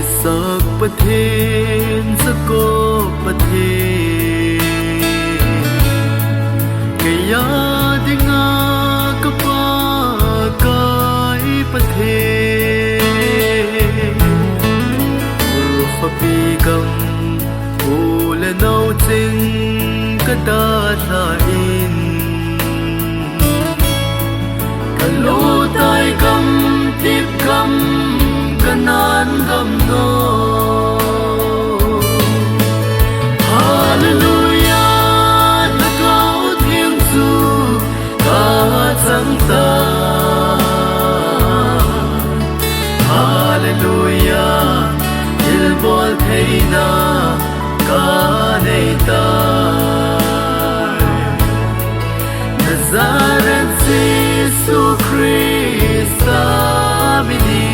Isak pathin sako pathin Kaya dinga kapakai pathin Urukapikam ulanaw ting kadalain Kalutay kam tip kam kanan kam no Hallelujah nagaw thiêng su ka chẳng ta Hallelujah ilbol thay na ka nay ta Nazareth Jesus Christ amini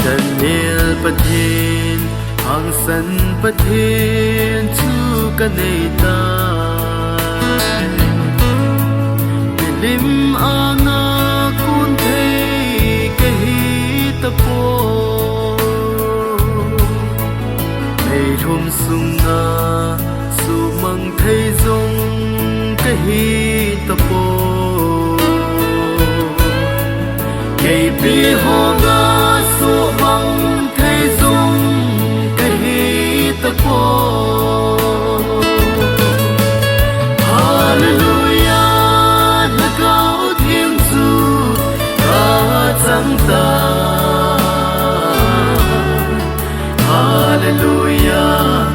Daniel pathin Hang san pathin Chu kanay tay Pilim anga kun thay kahita po May thum sung na sumang thay zong kahita po Kay piho nga sumang thay zong kahita po Hallelujah nagaw thiêng su ka chẳng ta Hallelujah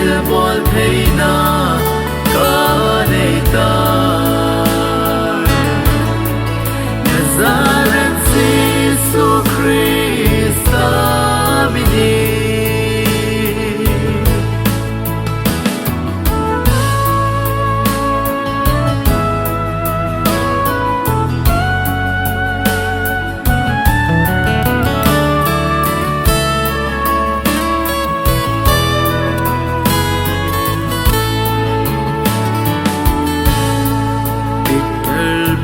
ilbol thay na ka nay ta Nazareth Jesus Christ amini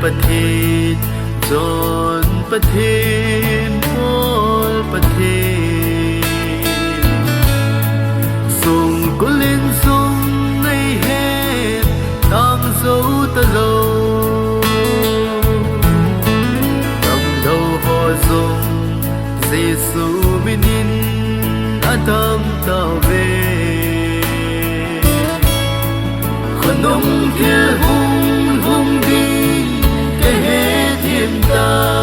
Pathin John pathin Paul pathin Sung kulin sung nay hết Tang dấu ta lâu Cầm đầu họ dung Giêsu minin Adam tao về Khonong kia hung hung đi Cái hết hiểm ta